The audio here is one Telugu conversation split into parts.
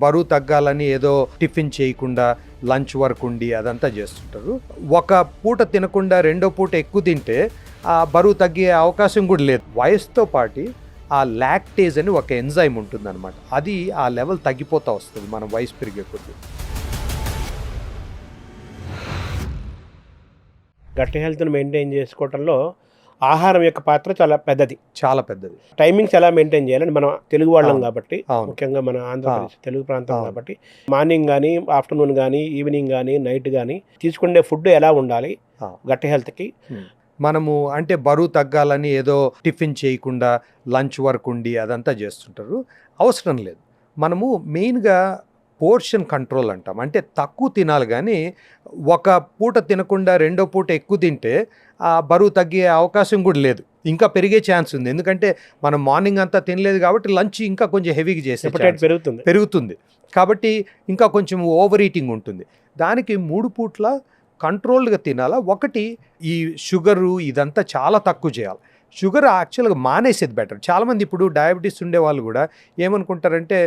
బరువు తగ్గాలని ఏదో టిఫిన్ చేయకుండా లంచ్ వరకు ఉండి అదంతా చేస్తుంటారు. ఒక పూట తినకుండా రెండో పూట ఎక్కువ తింటే ఆ బరువు తగ్గే అవకాశం కూడా లేదు. వయసుతో పాటు ఆ లాక్టేజ్ అని ఒక ఎంజైమ్ ఉంటుందన్నమాట. అది ఆ లెవెల్ తగ్గిపోతూ వస్తుంది మనం వయసు పెరిగే కొద్దీ. గట్ హెల్త్ని మెయింటైన్ చేసుకోవడంలో ఆహారం యొక్క పాత్ర చాలా పెద్దది. చాలా పెద్దది. టైమింగ్స్ ఎలా మెయింటైన్ చేయాలని మనం తెలుగు వాళ్ళం కాబట్టి, అవును. ముఖ్యంగా మన ఆంధ్రప్రదేశ్ తెలుగు ప్రాంతం కాబట్టి మార్నింగ్ కానీ, ఆఫ్టర్నూన్ కానీ, ఈవినింగ్ కానీ, నైట్ కానీ తీసుకునే ఫుడ్ ఎలా ఉండాలి గట్ హెల్త్కి? మనము అంటే బరువు తగ్గాలని ఏదో టిఫిన్ చేయకుండా లంచ్ వరకు ఉండి అదంతా చేస్తుంటారు. అవసరం లేదు. మనము మెయిన్గా పోర్షన్ కంట్రోల్ అంటాం. అంటే తక్కువ తినాలి, కానీ ఒక పూట తినకుండా రెండో పూట ఎక్కువ తింటే ఆ బరువు తగ్గే అవకాశం కూడా లేదు, ఇంకా పెరిగే ఛాన్స్ ఉంది. ఎందుకంటే మనం మార్నింగ్ అంతా తినలేదు కాబట్టి లంచ్ ఇంకా కొంచెం హెవీగా చేసే పెరుగుతుంది కాబట్టి ఇంకా కొంచెం ఓవర్ ఈటింగ్ ఉంటుంది. దానికి 3 పూట్ల కంట్రోల్డ్గా తినాలా. ఒకటి, ఈ షుగరు ఇదంతా చాలా తక్కువ చేయాలి. షుగర్ యాక్చువల్గా మానేసేది బెటర్. చాలామంది ఇప్పుడు డయాబెటీస్ ఉండే వాళ్ళు కూడా ఏమనుకుంటారంటే,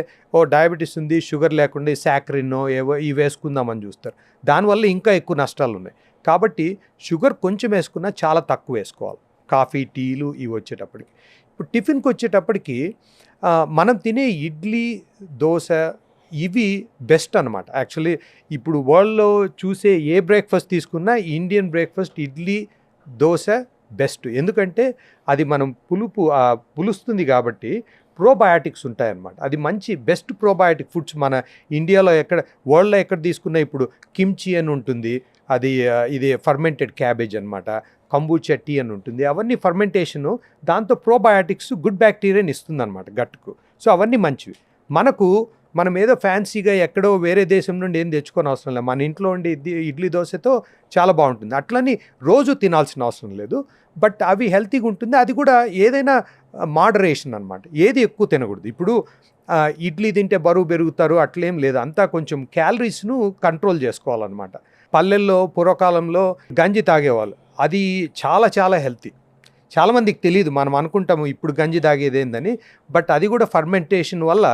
డయాబెటీస్ ఉంది, షుగర్ లేకుండా సాక్రిన్నో ఏవో ఇవి వేసుకుందామని చూస్తారు. దానివల్ల ఇంకా ఎక్కువ నష్టాలు ఉన్నాయి. కాబట్టి షుగర్ కొంచెం వేసుకున్నా చాలా తక్కువ వేసుకోవాలి. కాఫీ, టీలు ఇవి వచ్చేటప్పటికి. ఇప్పుడు టిఫిన్కి వచ్చేటప్పటికి మనం తినే ఇడ్లీ, దోశ ఇవి బెస్ట్ అనమాట. యాక్చువల్లీ ఇప్పుడు వరల్డ్లో చూసే ఏ బ్రేక్ఫాస్ట్ తీసుకున్నా Indian breakfast idli, dosa best. ఎందుకంటే అది మనం పులుస్తుంది కాబట్టి ప్రోబయాటిక్స్ ఉంటాయన్నమాట. అది మంచి బెస్ట్ ప్రోబయాటిక్ ఫుడ్స్ మన ఇండియాలో వరల్డ్లో ఎక్కడ తీసుకున్నా. ఇప్పుడు కిమ్చి అని ఉంటుంది, ఇది ఫర్మెంటెడ్ క్యాబేజ్ అనమాట. కంబూచా టీ అని ఉంటుంది. అవన్నీ ఫర్మెంటేషను, దాంతో ప్రోబయాటిక్స్ గుడ్ బ్యాక్టీరియాని ఇస్తుంది అనమాట గట్టుకు. సో అవన్నీ మంచివి. మనం ఏదో ఫ్యాన్సీగా ఎక్కడో వేరే దేశం నుండి ఏం తెచ్చుకొని అవసరం లేదు. మన ఇంట్లో ఉండి ఇడ్లీ దోశతో చాలా బాగుంటుంది. అట్లని రోజు తినాల్సిన అవసరం లేదు, బట్ అవి హెల్తీగా ఉంటుంది. అది కూడా ఏదైనా మోడరేషన్ అనమాట. ఏది ఎక్కువ తినకూడదు. ఇప్పుడు ఇడ్లీ తింటే బరువు పెరుగుతారు అట్లేం లేదు. అంతా కొంచెం క్యాలరీస్ను కంట్రోల్ చేసుకోవాలన్నమాట. పల్లెల్లో పూర్వకాలంలో గంజి తాగేవాళ్ళు. అది చాలా చాలా హెల్తీ. చాలామందికి తెలియదు. మనం అనుకుంటాము ఇప్పుడు గంజి తాగేది ఏందని, బట్ అది కూడా ఫర్మెంటేషన్ వల్ల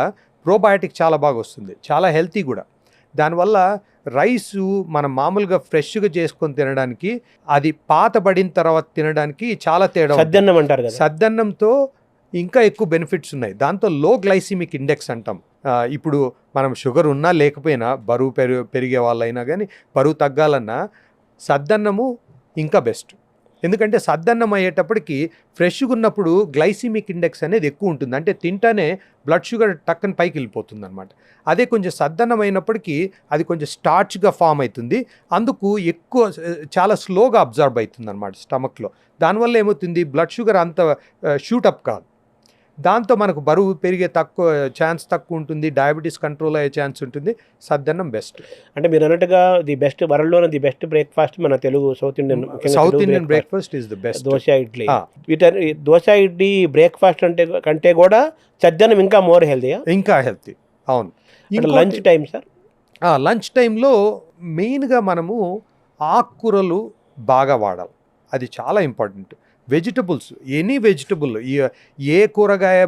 ప్రోబయాటిక్ చాలా బాగా వస్తుంది, చాలా హెల్తీ కూడా. దానివల్ల రైసు మనం మామూలుగా ఫ్రెష్గా చేసుకొని తినడానికి, అది పాతబడిన తర్వాత తినడానికి చాలా తేడా. సద్దన్నం అంటారు కదా, సద్దన్నంతో ఇంకా ఎక్కువ బెనిఫిట్స్ ఉన్నాయి. దాంతో లో గ్లైసిమిక్ ఇండెక్స్ అంటాం. ఇప్పుడు మనం షుగర్ ఉన్నా లేకపోయినా, బరువు పెరిగే వాళ్ళైనా కానీ బరువు తగ్గాలన్నా సద్దన్నము ఇంకా బెస్ట్. ఎందుకంటే సద్దన్నం అయ్యేటప్పటికి ఫ్రెష్గా ఉన్నప్పుడు గ్లైసిమిక్ ఇండెక్స్ అనేది ఎక్కువ ఉంటుంది. అంటే తింటానే బ్లడ్ షుగర్ టక్కన పైకి వెళ్ళిపోతుంది అనమాట. అదే కొంచెం సద్దన్నం అయినప్పటికీ అది కొంచెం స్టార్చ్గా ఫామ్ అవుతుంది. అందుకు చాలా స్లోగా అబ్జర్వ్ అవుతుంది అనమాట స్టమక్లో. దానివల్ల ఏమవుతుంది, బ్లడ్ షుగర్ అంత షూటప్ కాదు. దాంతో మనకు బరువు పెరిగే ఛాన్స్ తక్కువ ఉంటుంది, డయాబెటీస్ కంట్రోల్ అయ్యే ఛాన్స్ ఉంటుంది. సద్దన్నం బెస్ట్. అంటే మీరు అన్నట్టుగా ది బెస్ట్, వరల్డ్లోనే ది బెస్ట్ బ్రేక్ఫాస్ట్ మన Telugu south Indian breakfast is the best. Dosa, idli. Dosa, idli breakfast కంటే కూడా సద్దన్నం ఇంకా మోర్ హెల్తీయా? ఇంకా హెల్తీ, అవును. లంచ్ టైం సార్, లంచ్ టైంలో మెయిన్గా మనము ఆకుకూరలు బాగా వాడాలి. అది చాలా ఇంపార్టెంట్. వెజిటబుల్స్, ఎనీ వెజిటబుల్, ఏ కూరగాయ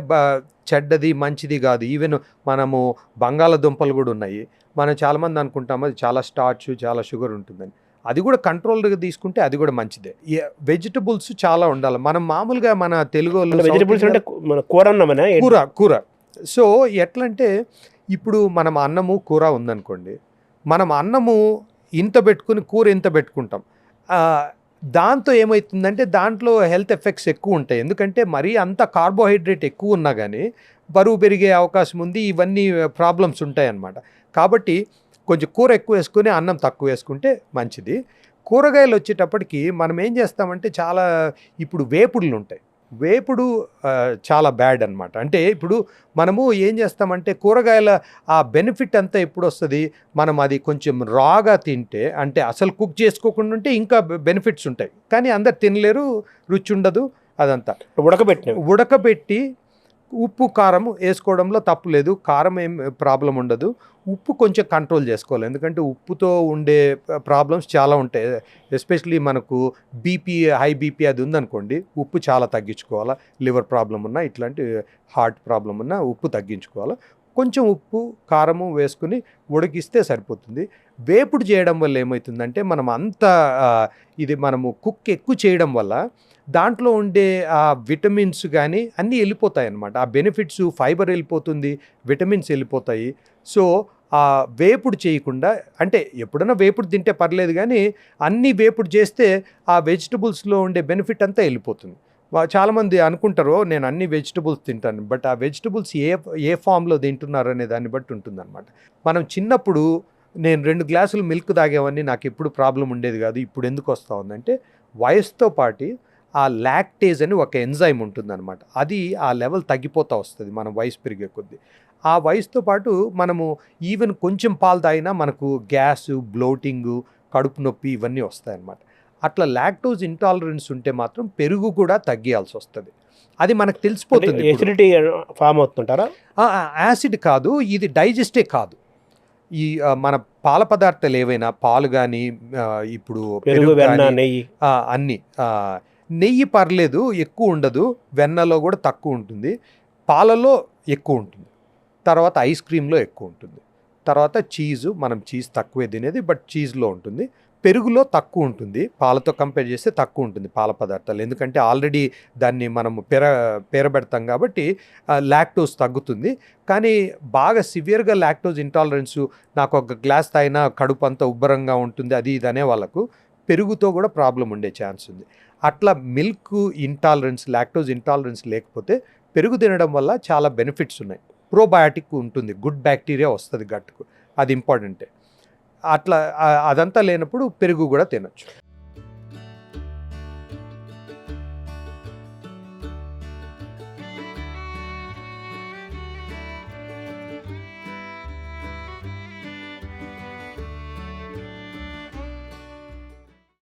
చెడ్డది మంచిది కాదు. ఈవెన్ మనము బంగాళదుంపలు కూడా ఉన్నాయి. మనం చాలామంది అనుకుంటాము అది చాలా స్టార్చ్, చాలా షుగర్ ఉంటుందని. అది కూడా కంట్రోల్గా తీసుకుంటే అది కూడా మంచిదే. వెజిటబుల్స్ చాలా ఉండాలి. మనం మామూలుగా మన తెలుగు వెజిటబుల్స్ అంటే కూర. సో ఎట్లంటే ఇప్పుడు మనం అన్నము కూర ఉందనుకోండి, మనం అన్నము ఇంత పెట్టుకుని కూర ఇంత పెట్టుకుంటాం. దాంతో ఏమవుతుందంటే దాంట్లో హెల్త్ ఎఫెక్ట్స్ ఎక్కువ ఉంటాయి. ఎందుకంటే మరీ అంత కార్బోహైడ్రేట్ ఎక్కువ ఉన్నా కానీ బరువు పెరిగే అవకాశం ఉంది. ఇవన్నీ ప్రాబ్లమ్స్ ఉంటాయి అన్నమాట. కాబట్టి కొంచెం కూర ఎక్కువ వేసుకుని అన్నం తక్కువ వేసుకుంటే మంచిది. కూరగాయలు వచ్చేటప్పటికి మనం ఏం చేస్తామంటే ఇప్పుడు వేపుడులు ఉంటాయి. వేపుడు చాలా బ్యాడ్ అనమాట. అంటే ఇప్పుడు మనము ఏం చేస్తామంటే కూరగాయల ఆ బెనిఫిట్ అంతా ఎప్పుడు వస్తుంది, మనం అది కొంచెం రాగా తింటే, అంటే అసలు కుక్ చేసుకోకుండా ఉంటే ఇంకా బెనిఫిట్స్ ఉంటాయి. కానీ అందరు తినలేరు, రుచి ఉండదు. అదంతా ఉడకబెట్టి ఉప్పు కారం వేసుకోవడంలో తప్పు లేదు. కారం ఏం ప్రాబ్లం ఉండదు. ఉప్పు కొంచెం కంట్రోల్ చేసుకోవాలి. ఎందుకంటే ఉప్పుతో ఉండే ప్రాబ్లమ్స్ చాలా ఉంటాయి. ఎస్పెషలీ మనకు హై బీపీ అది ఉందనుకోండి, ఉప్పు చాలా తగ్గించుకోవాలా. లివర్ ప్రాబ్లం ఉన్నా, ఇట్లాంటి హార్ట్ ప్రాబ్లం ఉన్నా ఉప్పు తగ్గించుకోవాలా. కొంచెం ఉప్పు కారము వేసుకుని ఉడికిస్తే సరిపోతుంది. వేపుడు చేయడం వల్ల ఏమవుతుందంటే మనం ఇది మనము కుక్ ఎక్కువ చేయడం వల్ల దాంట్లో ఉండే ఆ విటమిన్స్ కానీ అన్నీ వెళ్ళిపోతాయి అన్నమాట. ఆ బెనిఫిట్స్, ఫైబర్ వెళ్ళిపోతుంది, విటమిన్స్ వెళ్ళిపోతాయి. సో వేపుడు చేయకుండా, అంటే ఎప్పుడైనా వేపుడు తింటే పర్లేదు కానీ అన్నీ వేపుడు చేస్తే ఆ వెజిటబుల్స్లో ఉండే బెనిఫిట్ అంతా వెళ్ళిపోతుంది. చాలామంది అనుకుంటారు నేను అన్ని వెజిటబుల్స్ తింటాను, బట్ ఆ వెజిటబుల్స్ ఏ ఫామ్లో తింటున్నారు అనే దాన్ని బట్టి ఉంటుందన్నమాట. మనం చిన్నప్పుడు నేను 2 గ్లాసులు మిల్క్ తాగేవన్నీ నాకు ఎప్పుడు ప్రాబ్లం ఉండేది కాదు. ఇప్పుడు ఎందుకు వస్తూ ఉందంటే వయసుతో పాటు ఆ లాక్టేజ్ అని ఒక ఎంజైమ్ ఉంటుందన్నమాట. అది ఆ లెవెల్ తగ్గిపోతూ వస్తుంది మనం వయసు పెరిగే కొద్దీ. ఆ వయసుతో పాటు మనము ఈవెన్ కొంచెం పాలు తాగినా మనకు గ్యాసు, బ్లోటింగు, కడుపు నొప్పి ఇవన్నీ వస్తాయన్నమాట. అట్లా లాక్టోజ్ ఇంటాలరెన్స్ ఉంటే మాత్రం పెరుగు కూడా తగ్గియాల్సి వస్తుంది. అది మనకు తెలిసిపోతుంది. Acidity form అవుతుంటారా? యాసిడ్ కాదు, ఇది డైజెస్టే కాదు. ఈ మన పాల పదార్థాలు ఏవైనా, పాలు కానీ, ఇప్పుడు పెరుగు, వెన్న, నెయ్యి అన్నీ. నెయ్యి పర్లేదు, ఎక్కువ ఉండదు. వెన్నలో కూడా తక్కువ ఉంటుంది, పాలలో ఎక్కువ ఉంటుంది, తర్వాత ఐస్ క్రీమ్లో ఎక్కువ ఉంటుంది, తర్వాత చీజు, మనం చీజ్ తక్కువే తినేది, బట్ చీజ్లో ఉంటుంది. పెరుగులో తక్కువ ఉంటుంది, పాలతో కంపేర్ చేస్తే తక్కువ ఉంటుంది పాల పదార్థాలు. ఎందుకంటే ఆల్రెడీ దాన్ని మనము పేరబెడతాం కాబట్టి లాక్టోజ్ తగ్గుతుంది. కానీ బాగా సివియర్గా లాక్టోజ్ ఇంటాలరెన్స్, నాకు ఒక గ్లాస్ తాగినా కడుపు అంతా ఉబ్బరంగా ఉంటుంది, అది ఇది అనే వాళ్ళకు పెరుగుతో కూడా ప్రాబ్లం ఉండే ఛాన్స్ ఉంది. అట్లా మిల్క్ ఇంటాలరెన్స్, లాక్టోజ్ ఇంటాలరెన్స్ లేకపోతే పెరుగు తినడం వల్ల చాలా బెనిఫిట్స్ ఉన్నాయి. ప్రోబయాటిక్ ఉంటుంది, గుడ్ బ్యాక్టీరియా వస్తుంది గట్టుకు, అది ఇంపార్టెంటే. అట్లా అదంతా లేనప్పుడు పెరుగు కూడా తినొచ్చు.